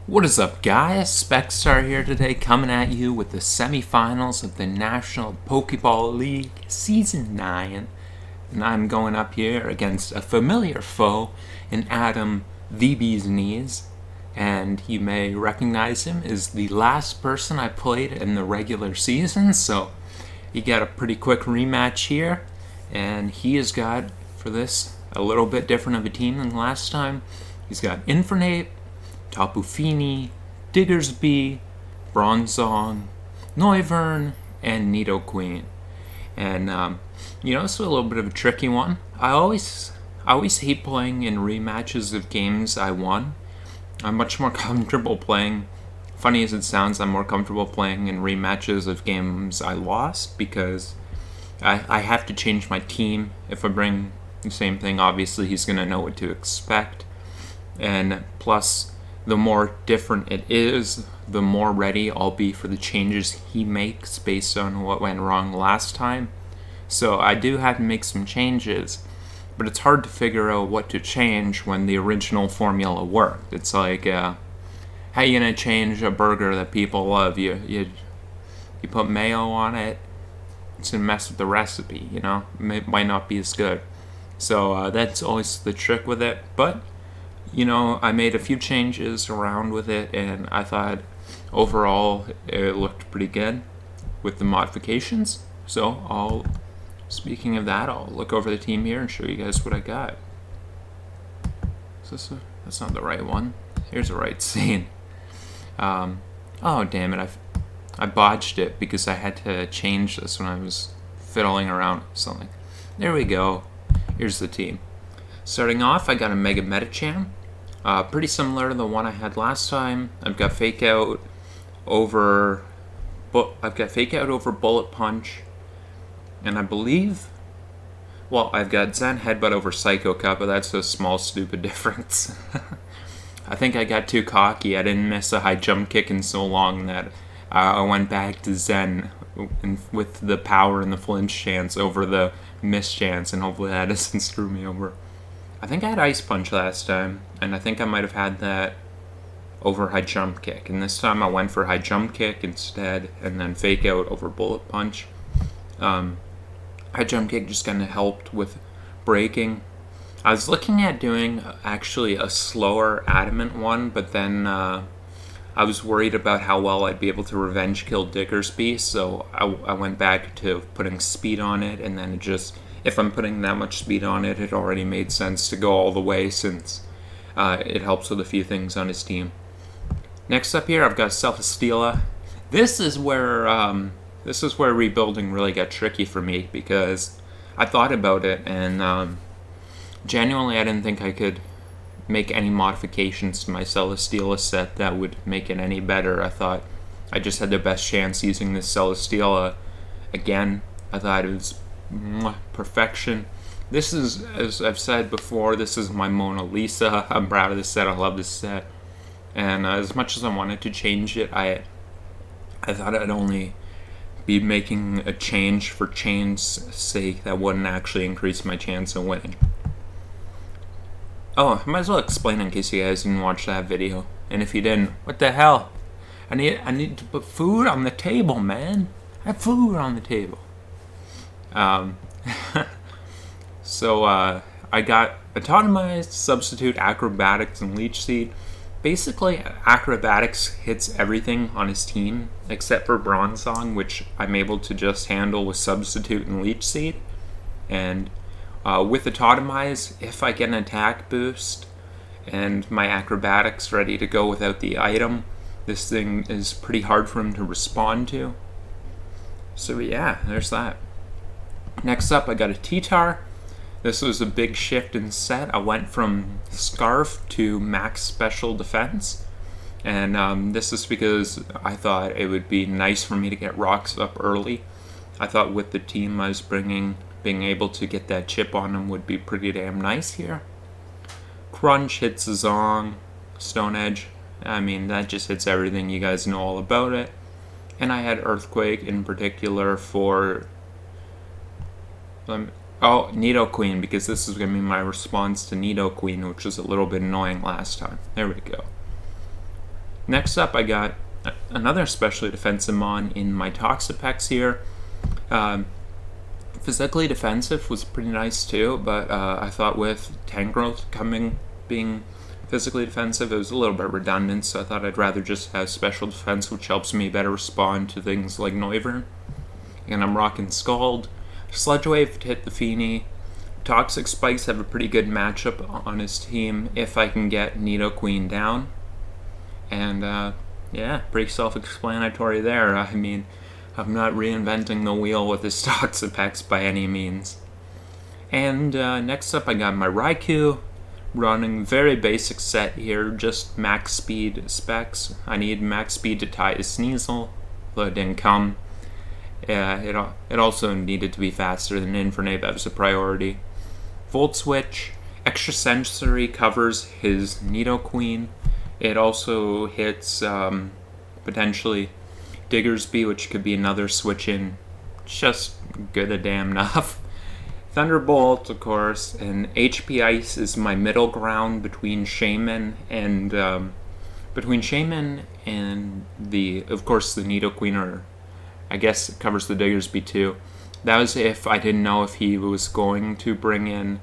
What is up, guys? Specstar here today, coming at you with the semifinals of the National Pokeball League Season 9. And I'm going up here against a familiar foe in Adam TheBeesKnees. And you may recognize him as the last person I played in the regular season, so he got a pretty quick rematch here. And he has got, for this, a little bit different of a team than last time. He's got Infernape, Tapu Fini, Diggersby, Bronzong, Noivern, and Nidoqueen. And, this is a little bit of a tricky one. I always hate playing in rematches of games I won. I'm much more comfortable playing, funny as it sounds, I'm more comfortable playing in rematches of games I lost because I have to change my team. If I bring the same thing, obviously he's going to know what to expect. And plus, the more different it is, the more ready I'll be for the changes he makes based on what went wrong last time. So I do have to make some changes, but it's hard to figure out what to change when the original formula worked. It's like, how you gonna change a burger that people love? You put mayo on it, it's gonna mess with the recipe, It might not be as good. So that's always the trick with it, but I made a few changes around with it, and I thought overall it looked pretty good with the modifications. So speaking of that, I'll look over the team here and show you guys what I got. That's not the right one. Here's the right scene. Oh, damn it. I botched it because I had to change this when I was fiddling around with something. There we go. Here's the team. Starting off, I got a Mega Medicham. Pretty similar to the one I had last time. I've got Fake Out over Bullet Punch, and I believe, I've got Zen Headbutt over Psycho Cut, but that's a small stupid difference. I think I got too cocky. I didn't miss a high jump kick in so long that I went back to Zen with the power and the flinch chance over the miss chance, and hopefully that doesn't screw me over. I think I had Ice Punch last time, and I think I might have had that over High Jump Kick. And this time I went for High Jump Kick instead, and then Fake Out over Bullet Punch. High Jump Kick just kind of helped with breaking. I was looking at doing actually a slower Adamant one, but then I was worried about how well I'd be able to revenge kill Diggersby, so I went back to putting speed on it, and then if I'm putting that much speed on it, it already made sense to go all the way since it helps with a few things on his team. Next up here, I've got Self-Esteela. This is where rebuilding really got tricky for me because I thought about it, and genuinely I didn't think I could make any modifications to my Celesteela set that would make it any better. I thought I just had the best chance using this Celesteela again. I thought it was perfection. This is, as I've said before, this is my Mona Lisa. I'm proud of this set. I love this set. And as much as I wanted to change it, I thought I'd only be making a change for change's sake that wouldn't actually increase my chance of winning. Oh, I might as well explain in case you guys didn't watch that video. And if you didn't, what the hell? I need to put food on the table, man. I have food on the table. So I got Autonomized, Substitute, Acrobatics, and Leech Seed. Basically, Acrobatics hits everything on his team except for Bronzong, which I'm able to just handle with Substitute and Leech Seed. And with Autotomize, if I get an attack boost and my Acrobatics ready to go without the item, this thing is pretty hard for him to respond to. So yeah, there's that. Next up, I got a T-Tar. This was a big shift in set. I went from Scarf to Max Special Defense. And this is because I thought it would be nice for me to get rocks up early. I thought with the team I was bringing, being able to get that chip on them would be pretty damn nice here. Crunch hits Zong, Stone Edge. I mean, that just hits everything. You guys know all about it. And I had Earthquake in particular for Nidoqueen, because this is going to be my response to Nidoqueen, which was a little bit annoying last time. There we go. Next up, I got another especially defensive mon in my Toxapex here. Physically defensive was pretty nice too, but I thought with Tangrowth being physically defensive, it was a little bit redundant, so I thought I'd rather just have special defense, which helps me better respond to things like Noivern. And I'm rocking Scald. Sludge Wave to hit the Feeny. Toxic Spikes have a pretty good matchup on his team if I can get Nidoqueen down. And yeah, pretty self-explanatory there. I mean, I'm not reinventing the wheel with this Toxapex by any means. And next up, I got my Raikou, running very basic set here, just max speed specs. I need max speed to tie his Sneasel, though it didn't come. It also needed to be faster than Infernape. That was a priority. Volt Switch, extra sensory covers his Nidoqueen. It also hits potentially Diggersby, which could be another switch in. Just good a damn enough. Thunderbolt, of course, and HP Ice is my middle ground between Shaman and the, of course, the Nidoqueen, or I guess it covers the Diggersby too. That was if I didn't know if he was going to bring in,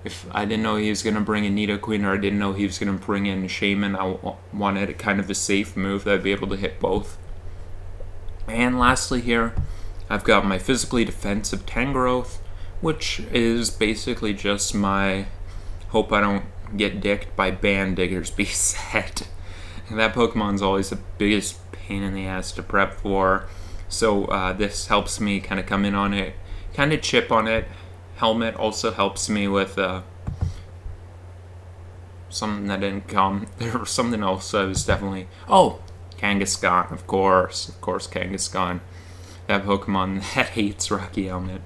if I didn't know he was going to bring in Nidoqueen, or I didn't know he was going to bring in Shaman. I wanted kind of a safe move that I'd be able to hit both. And lastly here, I've got my physically defensive Tangrowth, which is basically just my hope I don't get dicked by Ban Diggersby set. And that Pokemon's always the biggest pain in the ass to prep for, so this helps me kind of come in on it, kind of chip on it. Helmet also helps me with something that didn't come. There was something else I was definitely... Oh! Kangaskhan, of course Kangaskhan. That Pokemon that hates Rocky Helmet.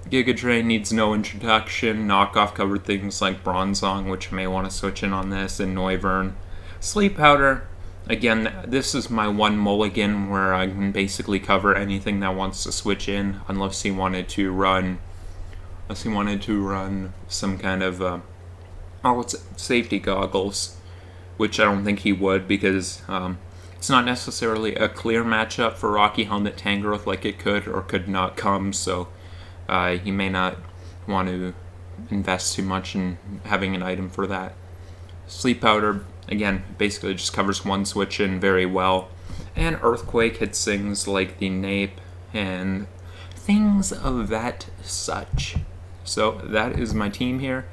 Giga Drain needs no introduction. Knockoff covered things like Bronzong, which I may want to switch in on this, and Noivern. Sleep Powder, again, this is my one mulligan where I can basically cover anything that wants to switch in, unless he wanted to run some kind of safety goggles, which I don't think he would, because it's not necessarily a clear matchup for Rocky Helmet Tangrowth like it could or could not come, so he may not want to invest too much in having an item for that. Sleep Powder, again, basically just covers one switch in very well. And Earthquake hits things like the Nape and things of that such. So that is my team here.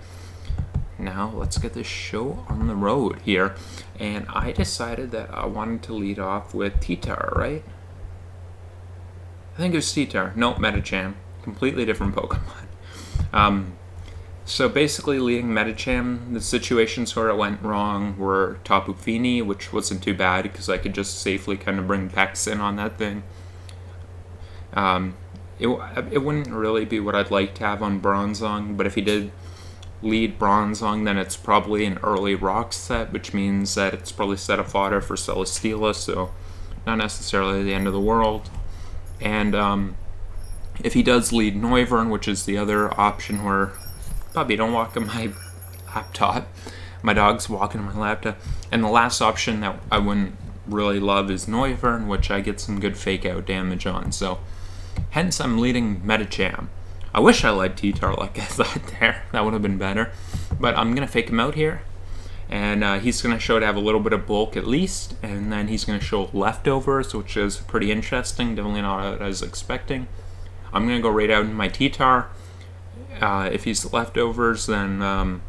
Now let's get this show on the road here. And I decided that I wanted to lead off with T-Tar, right? I think it was T-Tar. Nope, Medicham. Completely different Pokemon. So basically leading Medicham, the situations where it went wrong were Tapu Fini, which wasn't too bad because I could just safely kind of bring Pex in on that thing. It wouldn't really be what I'd like to have on Bronzong, but if he did lead Bronzong, then it's probably an early rock set, which means that it's probably set of fodder for Celesteela, so not necessarily the end of the world. And if he does lead Noivern, which is the other option where Puppy, don't walk on my laptop. My dog's walking on my laptop. And the last option that I wouldn't really love is Noivern, which I get some good fake out damage on. So, hence I'm leading Medicham. I wish I led T-Tar like I thought there. That would have been better. But I'm going to fake him out here. And he's going to show to have a little bit of bulk at least. And then he's going to show leftovers, which is pretty interesting. Definitely not what I was expecting. I'm going to go right out in my T-Tar. If he's leftovers, then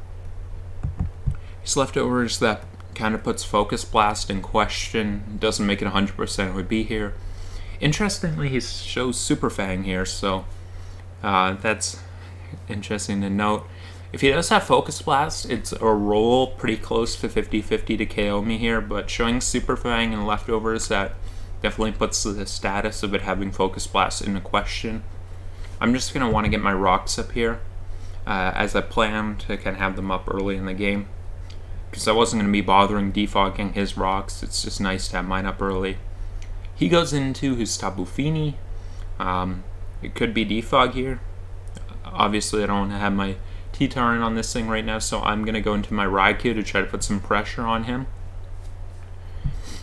he's leftovers that kind of puts Focus Blast in question. Doesn't make it 100% it would be here. Interestingly, he shows Super Fang here, so that's interesting to note. If he does have Focus Blast, it's a roll pretty close to 50-50 to KO me here, but showing Super Fang and leftovers, that definitely puts the status of it having Focus Blast into question. I'm just going to want to get my rocks up here, as I plan to kind of have them up early in the game, because I wasn't going to be bothering defogging his rocks. It's just nice to have mine up early. He goes into his Tapu Fini. It could be defog here. Obviously, I don't want to have my T-Tar in on this thing right now, so I'm going to go into my Raikou to try to put some pressure on him.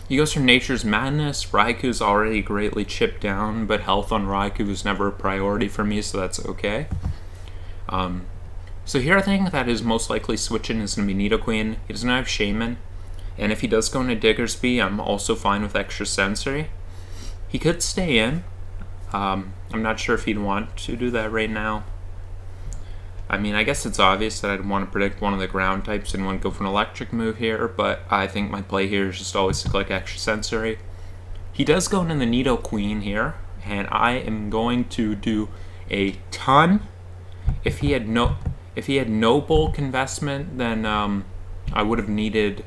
He goes for Nature's Madness. Raiku's already greatly chipped down, but health on Raikou was never a priority for me, so that's okay. So here I think that his most likely switch-in is going to be Nidoqueen. He doesn't have Shaman. And if he does go into Diggersby, I'm also fine with Extra Sensory. He could stay in. I'm not sure if he'd want to do that right now. I mean, I guess it's obvious that I'd want to predict one of the ground types and want to go for an electric move here, but I think my play here is just always to click Extra Sensory. He does go into the Nidoqueen here, and I am going to do a ton. If he had no bulk investment, then I would have needed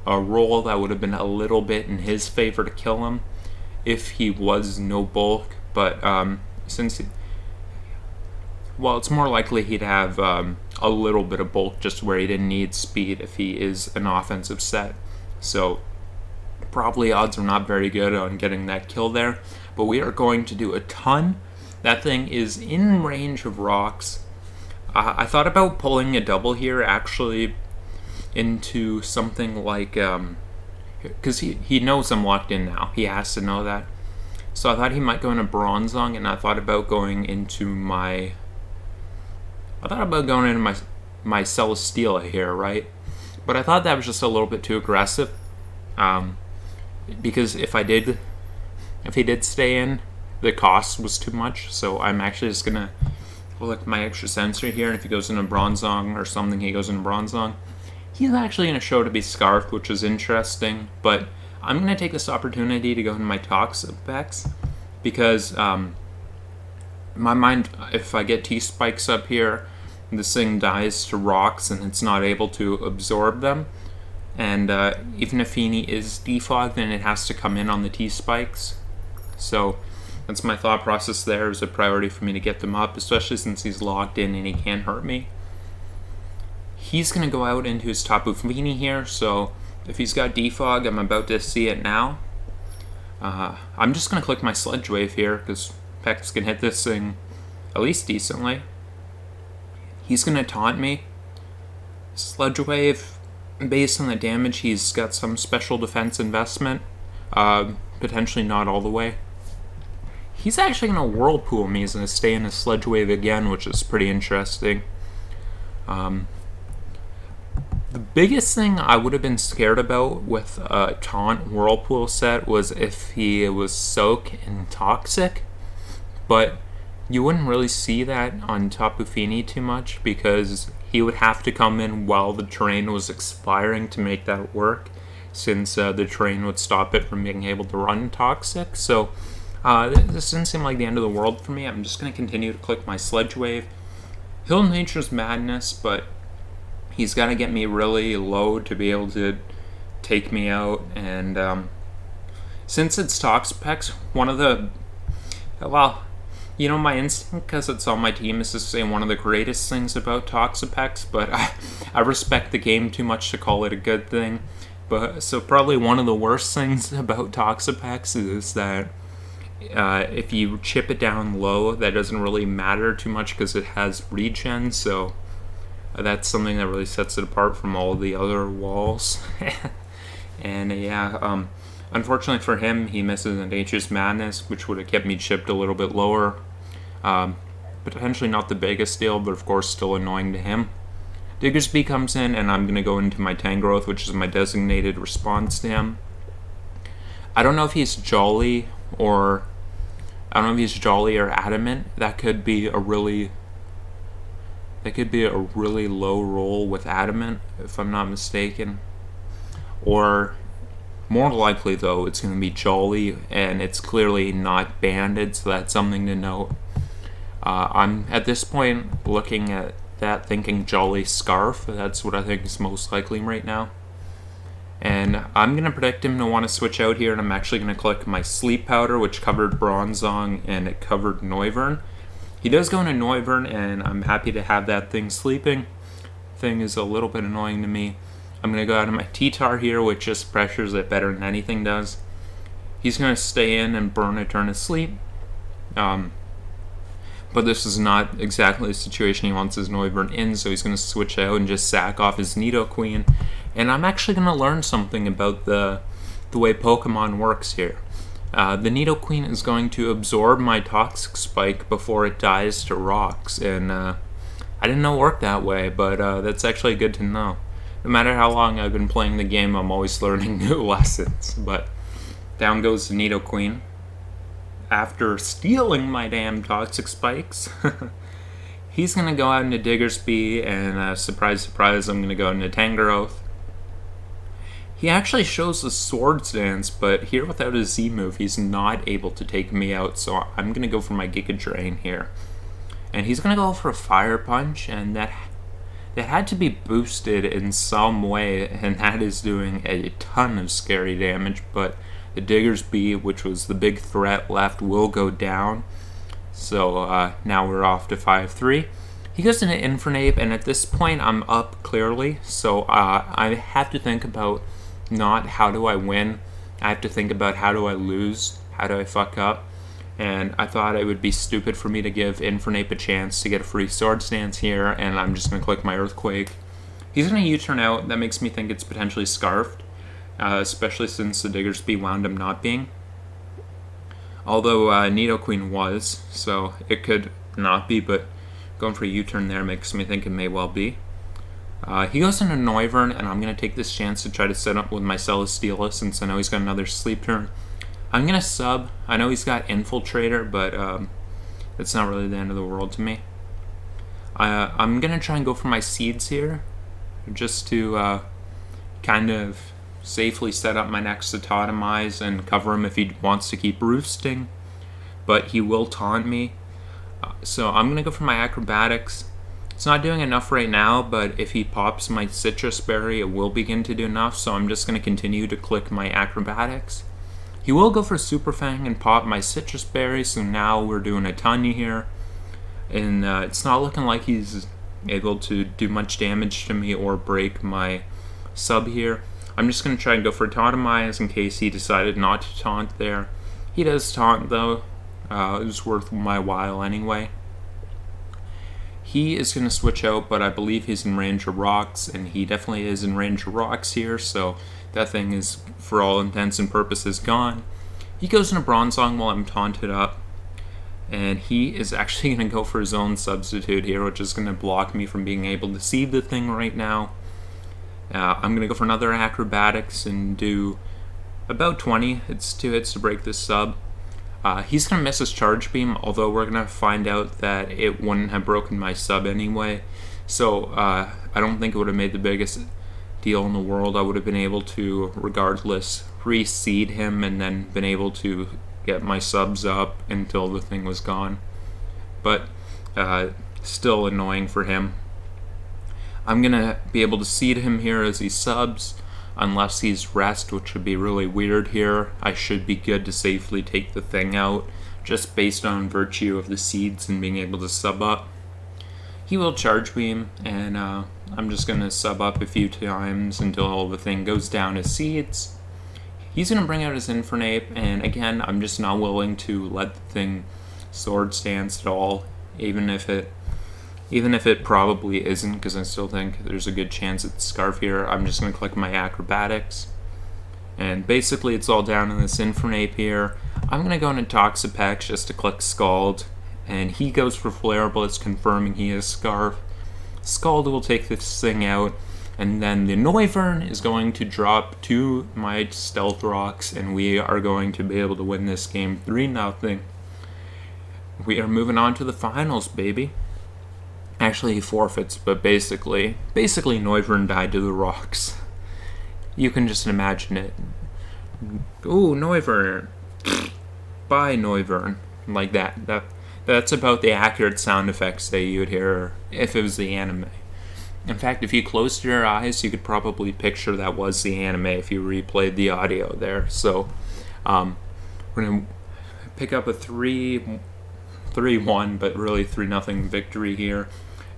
a roll that would have been a little bit in his favor to kill him if he was no bulk, but well, it's more likely he'd have a little bit of bulk just where he didn't need speed if he is an offensive set. So probably odds are not very good on getting that kill there, but we are going to do a ton. That thing is in range of rocks. I thought about pulling a double here actually into something like, because he knows I'm locked in now. He has to know that. So I thought he might go into Bronzong, and I thought about going into my my Celesteela here, right? But I thought that was just a little bit too aggressive, because if he did stay in, the cost was too much. So I'm actually just gonna collect my Extra Sensory here, and if he goes into Bronzong or something, he goes into Bronzong. He's actually gonna show to be Scarfed, which is interesting, but I'm gonna take this opportunity to go into my Toxapex because my mind, if I get T-Spikes up here, this thing dies to rocks and it's not able to absorb them. And even if Feeny is defogged, then it has to come in on the T-Spikes. So that's my thought process there. Is a priority for me to get them up, especially since he's locked in and he can't hurt me. He's going to go out into his Tapu Fini here, so if he's got defog, I'm about to see it now. I'm just going to click my Sludge Wave here, because Pex can hit this thing at least decently. He's going to taunt me. Sludge Wave, based on the damage, he's got some special defense investment. Potentially not all the way. He's actually going to Whirlpool me. He's going to stay in his Sludge Wave again, which is pretty interesting. The biggest thing I would have been scared about with a Taunt Whirlpool set was if he was Soak and Toxic, but you wouldn't really see that on Tapu Fini too much because he would have to come in while the terrain was expiring to make that work, since the terrain would stop it from being able to run Toxic. So this didn't seem like the end of the world for me. I'm just going to continue to click my Sludge Wave. He'll Nature's Madness, but he's got to get me really low to be able to take me out. And since it's Toxapex, one of the... Well, you know, my instinct, because it's on my team, is to say one of the greatest things about Toxapex, but I respect the game too much to call it a good thing. But so probably one of the worst things about Toxapex is that if you chip it down low, that doesn't really matter too much because it has regen, so that's something that really sets it apart from all the other walls. And yeah, unfortunately for him, he misses a Nature's Madness, which would have kept me chipped a little bit lower. Potentially not the biggest deal, but of course still annoying to him. Diggersby comes in, and I'm going to go into my Tangrowth, which is my designated response to him. I don't know if he's Jolly or... Adamant. That could be a really low roll with Adamant, if I'm not mistaken. Or more likely, though, it's going to be Jolly, and it's clearly not banded, so that's something to note. I'm at this point looking at that thinking Jolly Scarf. That's what I think is most likely right now. And I'm going to predict him to want to switch out here, and I'm actually going to click my Sleep Powder, which covered Bronzong and it covered Noivern. He does go into Noivern, and I'm happy to have that thing sleeping. Thing is a little bit annoying to me. I'm going to go out of my T-Tar here, which just pressures it better than anything does. He's going to stay in and burn a turn of sleep. But this is not exactly the situation he wants his Noivern in, so he's going to switch out and just sack off his Nidoqueen. And I'm actually going to learn something about the the way Pokemon works here. The Nidoqueen is going to absorb my Toxic Spike before it dies to rocks, and I didn't know it worked that way, but that's actually good to know. No matter how long I've been playing the game, I'm always learning new lessons. But down goes the Nidoqueen. After stealing my damn Toxic Spikes, he's going to go out into Diggersby, and surprise, surprise, I'm going to go into Tangrowth. He actually shows the Swords Dance, but here without his Z move, he's not able to take me out, so I'm going to go for my Giga Drain here. And he's going to go for a Fire Punch, and that had to be boosted in some way, and that is doing a ton of scary damage, but the Diggersby, which was the big threat left, will go down. So now we're off to 5-3. He goes into Infernape, and at this point I'm up clearly, so I have to think about not how do I win, I have to think about how do I lose, how do I fuck up. And I thought it would be stupid for me to give Infernape a chance to get a free Swords Dance here, and I'm just going to click my Earthquake. He's going to U-turn out. That makes me think it's potentially Scarfed, especially since the Diggersby wound up not being. Although Nidoqueen was, so it could not be, but going for a U-turn there makes me think it may well be. He goes into Noivern, and I'm going to take this chance to try to set up with my Celesteela since I know he's got another Sleep turn. I'm going to sub. I know he's got Infiltrator, but it's not really the end of the world to me. I'm going to try and go for my Seeds here, just to kind of safely set up my next to Totemize and cover him if he wants to keep roosting. But he will taunt me. So I'm going to go for my Acrobatics. It's not doing enough right now, but if he pops my Citrus Berry, it will begin to do enough, so I'm just going to continue to click my Acrobatics. He will go for Super Fang and pop my Citrus Berry, so now we're doing a ton here. And it's not looking like he's able to do much damage to me or break my sub here. I'm just going to try and go for Totemize in case he decided not to taunt there. He does taunt though. It was worth my while anyway. He is going to switch out, but I believe he's in range of rocks, and he definitely is in range of rocks here, so that thing is, for all intents and purposes, gone. He goes into Bronzong while I'm taunted up, and he is actually going to go for his own substitute here, which is going to block me from being able to see the thing right now. I'm going to go for another Acrobatics and do about 20. It's 2 hits to break this sub. He's going to miss his Charge Beam, although we're going to find out that it wouldn't have broken my sub anyway. So I don't think it would have made the biggest deal in the world. I would have been able to, regardless, reseed him and then been able to get my subs up until the thing was gone. But still annoying for him. I'm going to be able to seed him here as he subs. Unless he's rest, which would be really weird here. I should be good to safely take the thing out, just based on virtue of the seeds and being able to sub up. He will Charge Beam, and I'm just going to sub up a few times until the thing goes down as seeds. He's going to bring out his Infernape, and again, I'm just not willing to let the thing Swords Dance at all, even if it probably isn't, because I still think there's a good chance it's Scarf here. I'm just going to click my Acrobatics. And basically it's all down in this Infernape here. I'm going to go into Toxapex just to click Scald. And he goes for Flare Blitz, confirming he is Scarf. Scald will take this thing out. And then the Noivern is going to drop to my Stealth Rocks, and we are going to be able to win this game 3-0. We are moving on to the finals, baby. Actually, he forfeits, but basically Noivern died to the rocks. You can just imagine it. Ooh, Noivern. Bye, Noivern. Like that. That's about the accurate sound effects that you would hear if it was the anime. In fact, if you closed your eyes, you could probably picture that was the anime if you replayed the audio there. So, we're going to pick up a 3-1, but really 3-0 victory here.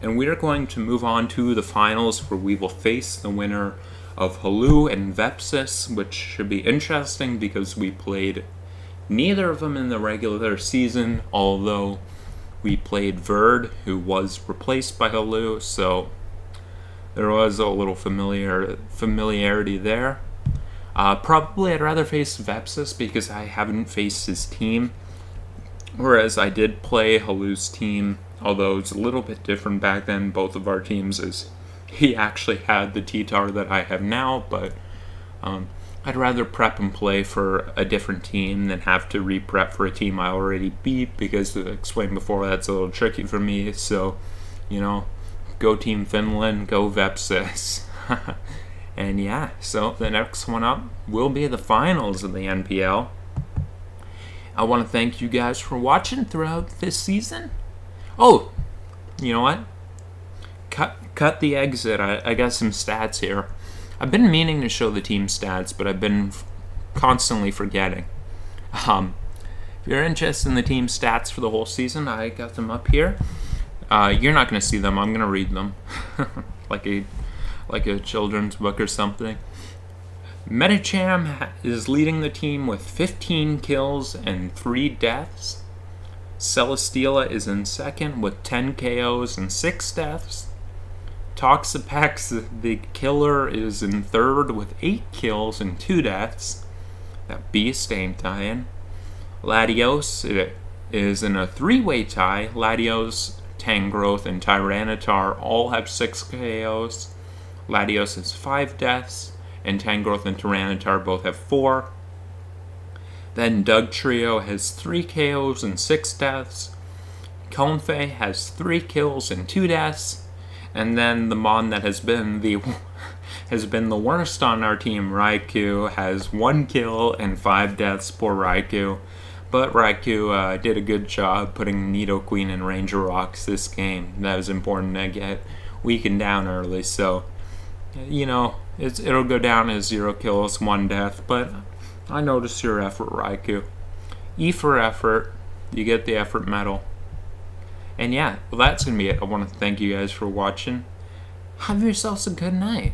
And we are going to move on to the finals, where we will face the winner of Holu and Vepsis, which should be interesting because we played neither of them in the regular season, although we played Verd, who was replaced by Holu, so there was a little familiarity there. Probably I'd rather face Vepsis because I haven't faced his team. Whereas I did play Halu's team, although it's a little bit different back then. Both of our teams is he actually had the T-Tar that I have now, but I'd rather prep and play for a different team than have to re-prep for a team I already beat, because to explain before, that's a little tricky for me. So, go Team Finland, go Vepsis. And yeah, so the next one up will be the finals of the NPL. I want to thank you guys for watching throughout this season. Oh, you know what? Cut the exit. I got some stats here. I've been meaning to show the team stats, but I've been constantly forgetting. If you're interested in the team stats for the whole season, I got them up here. You're not going to see them. I'm going to read them. like a children's book or something. Medicham is leading the team with 15 kills and 3 deaths. Celesteela is in second with 10 KOs and 6 deaths. Toxapex, the killer, is in third with 8 kills and 2 deaths. That beast ain't dying. Latios is in a 3-way tie. Latios, Tangrowth, and Tyranitar all have 6 KOs. Latios has 5 deaths, and Tangrowth and Tyranitar both have 4. Then Doug Trio has 3 KOs and 6 deaths. Confe has 3 kills and 2 deaths. And then the Mon that has been the worst on our team, Raikou, has 1 kill and 5 deaths. Poor Raikou. But Raikou did a good job putting Nidoqueen and Ranger Rocks this game. That was important to get weakened down early, so it'll go down as 0 kills, 1 death, but I notice your effort, Raikou. E for effort, you get the effort medal. And yeah, well, that's going to be it. I want to thank you guys for watching. Have yourselves a good night.